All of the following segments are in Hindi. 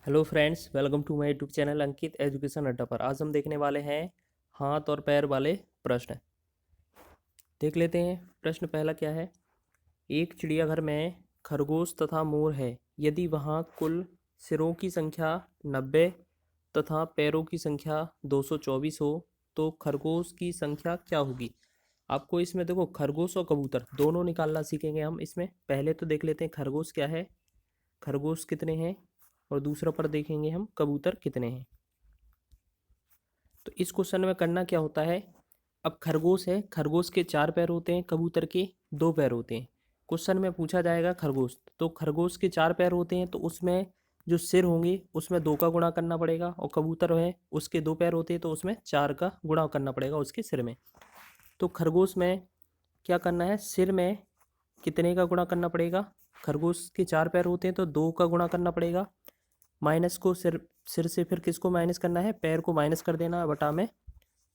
Hello friends, welcome to my YouTube channel Ankit education Adda पर। आज हम देखने वाले हैं हाथ और पैर वाले प्रश्न। देख लेते हैं। प्रश्न पहला क्या है। एक चिड़ियाघर में खरगोश तथा मोर है। यदि वहाँ कुल सिरों की संख्या 90 तथा पैरों की संख्या 224 हो तो खरगोश की संख्या क्या होगी। आपको इसमें देखो, खरगोश और कबूतर दोनों निकालना सीखेंगे हम इसमें। पहले तो देख लेते हैं खरगोश क्या है, खरगोश कितने हैं, और दूसरा पर देखेंगे हम कबूतर कितने हैं। तो इस क्वेश्चन में करना क्या होता है। अब खरगोश है, खरगोश के 4 पैर होते हैं, कबूतर के 2 पैर होते हैं। क्वेश्चन में पूछा जाएगा खरगोश, तो खरगोश के 4 पैर होते हैं तो उसमें जो सिर होंगे उसमें 2 का गुणा करना पड़ेगा, और कबूतर है उसके 2 पैर होते हैं तो उसमें 4 का गुणा करना पड़ेगा उसके सिर में। तो खरगोश में क्या करना है, सिर में कितने का गुणा करना पड़ेगा। खरगोश के 4 पैर होते हैं तो 2 का गुणा करना पड़ेगा। माइनस को सिर से फिर किसको माइनस करना है, पैर को माइनस कर देना है, बटा में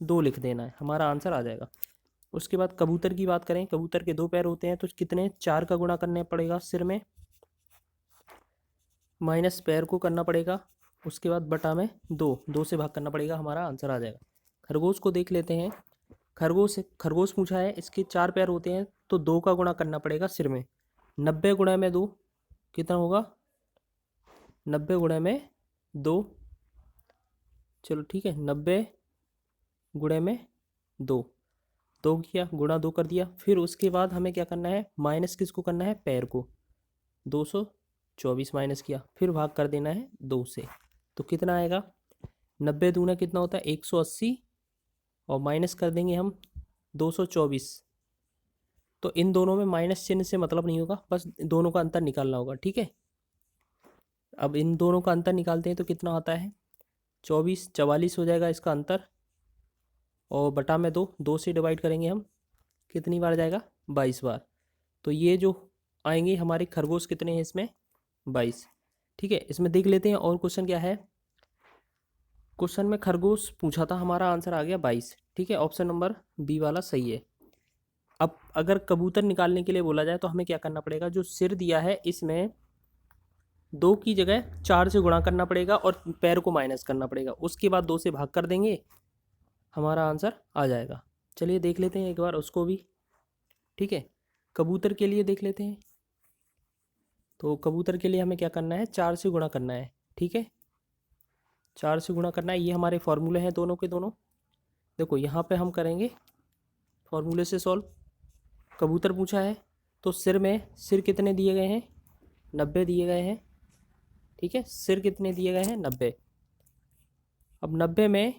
2 लिख देना है, हमारा आंसर आ जाएगा। उसके बाद कबूतर की बात करें, कबूतर के 2 पैर होते हैं तो कितने, 4 का गुणा करना पड़ेगा सिर में, माइनस पैर को करना पड़ेगा, उसके बाद बटा में 2 से भाग करना पड़ेगा, हमारा आंसर आ जाएगा। खरगोश को देख लेते हैं। खरगोश खरगोश पूछा है, इसके 4 पैर होते हैं तो 2 का गुणा करना पड़ेगा सिर में। 90 गुणा में 2 कितना होगा, 90 गुणा में 2, चलो ठीक है, 90 गुणे में 2 किया, गुणा 2 कर दिया। फिर उसके बाद हमें क्या करना है, माइनस किसको करना है, पैर को। 224 माइनस किया, फिर भाग कर देना है 2 से। तो कितना आएगा, 90 दूना कितना होता है 180, और माइनस कर देंगे हम 224। तो इन दोनों में माइनस चिन्ह से मतलब नहीं होगा, बस दोनों का अंतर निकालना होगा, ठीक है। अब इन दोनों का अंतर निकालते हैं तो कितना आता है, 24 44 हो जाएगा इसका अंतर, और बटा में 2 से डिवाइड करेंगे हम, कितनी बार जाएगा, 22 बार। तो ये जो आएंगे हमारे खरगोश कितने हैं इसमें, 22। ठीक है, इसमें देख लेते हैं और क्वेश्चन क्या है। क्वेश्चन में खरगोश पूछा था, हमारा आंसर आ गया 22। ठीक है, ऑप्शन नंबर बी वाला सही है। अब अगर कबूतर निकालने के लिए बोला जाए तो हमें क्या करना पड़ेगा, जो सिर दिया है इसमें 2 की जगह 4 से गुणा करना पड़ेगा और पैर को माइनस करना पड़ेगा, उसके बाद 2 से भाग कर देंगे, हमारा आंसर आ जाएगा। चलिए देख लेते हैं एक बार उसको भी। ठीक है, कबूतर के लिए देख लेते हैं। तो कबूतर के लिए हमें क्या करना है, 4 से गुणा करना है। ठीक है, 4 से गुणा करना है, ये हमारे फॉर्मूले हैं दोनों के दोनों। देखो यहाँ पे हम करेंगे फॉर्मूले से सॉल्व। कबूतर पूछा है तो सिर कितने दिए गए हैं, 90 दिए गए हैं। ठीक है, सिर कितने दिए गए हैं, 90। अब 90 में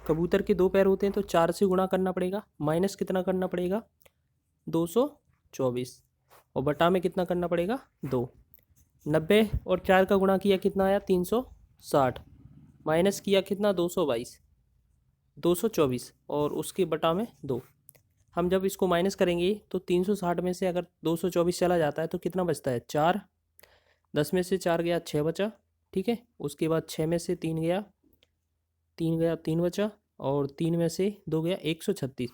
कबूतर के 2 पैर होते हैं तो 4 से गुणा करना पड़ेगा, माइनस कितना करना पड़ेगा, 224, और बटा में कितना करना पड़ेगा, 2। 90 और 4 का गुणा किया कितना आया, 360, माइनस किया कितना, 222, 224, और उसके बटा में 2। हम जब इसको माइनस करेंगे तो 360 में से अगर 224 चला जाता है तो कितना बचता है, 4। 10 में से 4 गया, 6 बचा। ठीक है, उसके बाद 6 में से 3 गया, 3 गया, 3 बचा, और 3 में से 2 गया, 136।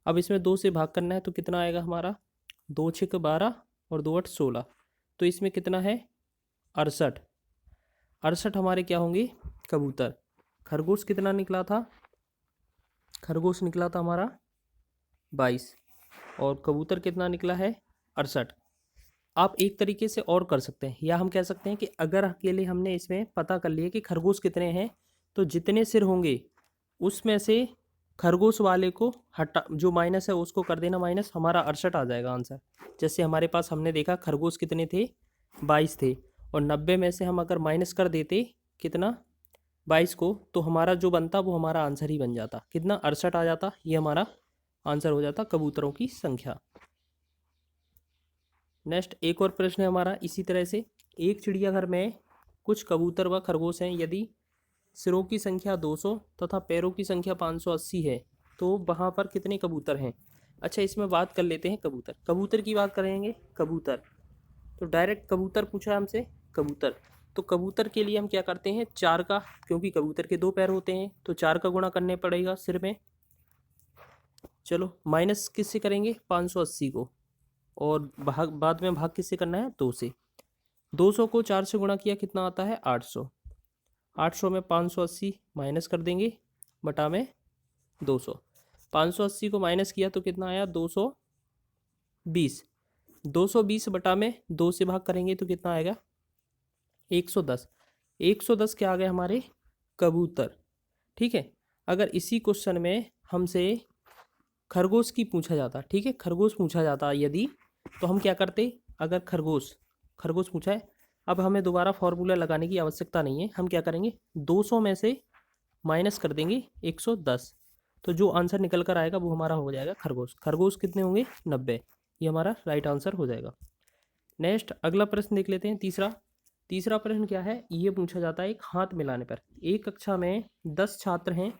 अब इसमें 2 से भाग करना है तो कितना आएगा हमारा, 2 6 12 और 2 8 16। तो इसमें कितना है, 68। 68 हमारे क्या होंगे, कबूतर। खरगोश कितना निकला था, खरगोश निकला था हमारा 22, और कबूतर कितना निकला है, 68। आप एक तरीके से और कर सकते हैं, या हम कह सकते हैं कि अगर अकेले हमने इसमें पता कर लिया कि खरगोश कितने हैं, तो जितने सिर होंगे उसमें से खरगोश वाले को हटा, जो माइनस है उसको कर देना माइनस, हमारा 68 आ जाएगा आंसर। जैसे हमारे पास हमने देखा खरगोश कितने थे, 22 थे, और 90 में से हम अगर माइनस कर देते कितना, 22 को, तो हमारा जो बनता वो हमारा आंसर ही बन जाता, कितना, 68 आ जाता। ये हमारा आंसर हो जाता कबूतरों की संख्या। नेक्स्ट एक और प्रश्न है हमारा इसी तरह से। एक चिड़ियाघर में कुछ कबूतर व खरगोश हैं। यदि सिरों की संख्या 200 तथा पैरों की संख्या 580 है तो वहाँ पर कितने कबूतर हैं। अच्छा, इसमें बात कर लेते हैं कबूतर। कबूतर की बात करेंगे, कबूतर तो डायरेक्ट कबूतर पूछा है हमसे, कबूतर। तो कबूतर के लिए हम क्या करते हैं, 4 का, क्योंकि कबूतर के 2 पैर होते हैं तो 4 का गुणा करने पड़ेगा सिर में। चलो माइनस किससे करेंगे, 580 को, और बाद में भाग किससे करना है, 2 से। 200 को 4 से गुणा किया कितना आता है, 800। 800 में 580 माइनस कर देंगे बटा में 200। 580 को माइनस किया तो कितना आया 220। 220 बटा में 2 से भाग करेंगे तो कितना आएगा 110। 110 क्या आ गए हमारे कबूतर। ठीक है, अगर इसी क्वेश्चन में हमसे खरगोश की पूछा जाता, ठीक है, खरगोश पूछा जाता यदि, तो हम क्या करते, अगर खरगोश पूछा है, अब हमें दोबारा फॉर्मूला लगाने की आवश्यकता नहीं है। हम क्या करेंगे 200 में से माइनस कर देंगे 110, तो जो आंसर निकल कर आएगा वो हमारा हो जाएगा खरगोश। खरगोश कितने होंगे 90, ये हमारा राइट आंसर हो जाएगा। नेक्स्ट अगला प्रश्न देख लेते हैं। तीसरा प्रश्न क्या है, ये पूछा जाता है एक हाथ मिलाने पर। एक कक्षा में 10 छात्र हैं,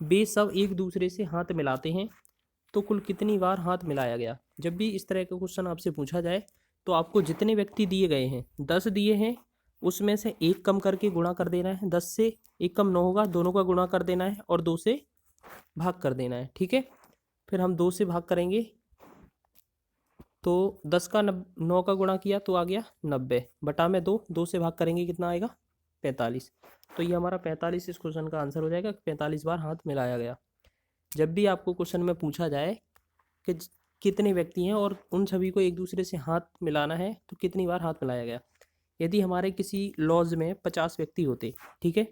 वे सब एक दूसरे से हाथ मिलाते हैं, तो कुल कितनी बार हाथ मिलाया गया। जब भी इस तरह का क्वेश्चन आपसे पूछा जाए तो आपको जितने व्यक्ति दिए गए हैं 10 दिए हैं, उसमें से एक कम करके गुणा कर देना है। 10 से एक कम 9 होगा, दोनों का गुणा कर देना है और 2 से भाग कर देना है। ठीक है, फिर हम 2 से भाग करेंगे तो 10 का 9 का गुणा किया तो आ गया 90 बटा में 2 से भाग करेंगे कितना आएगा 45। तो ये हमारा 45 इस क्वेश्चन का आंसर हो जाएगा। 45 बार हाथ मिलाया गया। जब भी आपको क्वेश्चन में पूछा जाए कि कितने व्यक्ति हैं और उन सभी को एक दूसरे से हाथ मिलाना है तो कितनी बार हाथ मिलाया गया। यदि हमारे किसी लॉज में 50 व्यक्ति होते, ठीक है,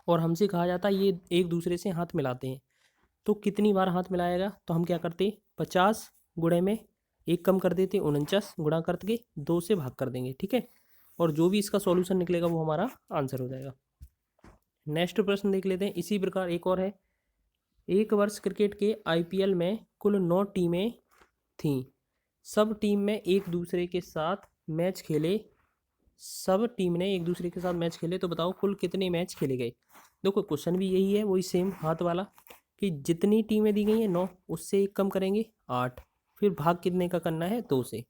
और हमसे कहा जाता ये एक दूसरे से हाथ मिलाते हैं, तो कितनी बार हाथ मिलाएगा, तो हम क्या करते 50 गुणे में एक कम कर देते 49 गुणा करके 2 से भाग कर देंगे। ठीक है, और जो भी इसका सॉल्यूशन निकलेगा वो हमारा आंसर हो जाएगा। नेक्स्ट प्रश्न देख लेते हैं। इसी प्रकार एक और है, एक वर्ष क्रिकेट के आईपीएल में कुल 9 टीमें थीं। सब टीम ने एक दूसरे के साथ मैच खेले, तो बताओ कुल कितने मैच खेले गए। देखो क्वेश्चन भी यही है, वही सेम हाथ वाला, कि जितनी टीमें दी गई हैं 9, उससे एक कम करेंगे 8, फिर भाग कितने का करना है 2 से,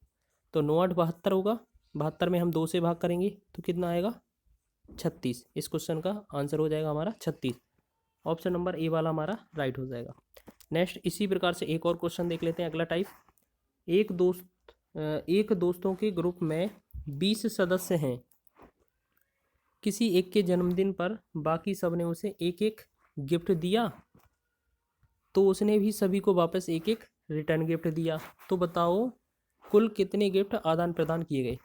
तो 9 8 72 होगा। 72 में हम 2 से भाग करेंगे तो कितना आएगा 36। इस क्वेश्चन का आंसर हो जाएगा हमारा 36। ऑप्शन नंबर ए वाला हमारा राइट हो जाएगा। नेक्स्ट इसी प्रकार से एक और क्वेश्चन देख लेते हैं। अगला टाइप, एक दोस्तों के ग्रुप में 20 सदस्य हैं। किसी एक के जन्मदिन पर बाकी सब ने उसे एक एक गिफ्ट दिया, तो उसने भी सभी को वापस एक एक रिटर्न गिफ्ट दिया। तो बताओ कुल कितने गिफ्ट आदान प्रदान किए गए।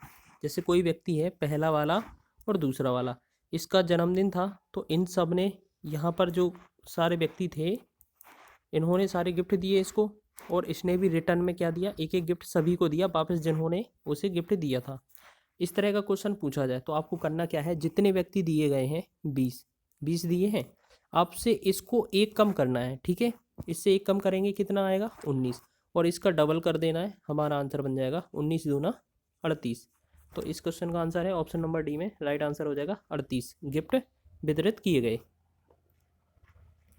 जैसे कोई व्यक्ति है, पहला वाला और दूसरा वाला, इसका जन्मदिन था, तो इन सब ने, यहाँ पर जो सारे व्यक्ति थे, इन्होंने सारे गिफ्ट दिए इसको, और इसने भी रिटर्न में क्या दिया, एक एक गिफ्ट सभी को दिया वापस जिन्होंने उसे गिफ्ट दिया था। इस तरह का क्वेश्चन पूछा जाए तो आपको करना क्या है, जितने व्यक्ति दिए गए हैं 20 दिए हैं, आपसे इसको एक कम करना है। ठीक है, इससे एक कम करेंगे कितना आएगा 19, और इसका डबल कर देना है, हमारा आंसर बन जाएगा 19 दूना 38। तो इस क्वेश्चन का आंसर है ऑप्शन नंबर डी में राइट आंसर हो जाएगा 38 गिफ्ट वितरित किए गए।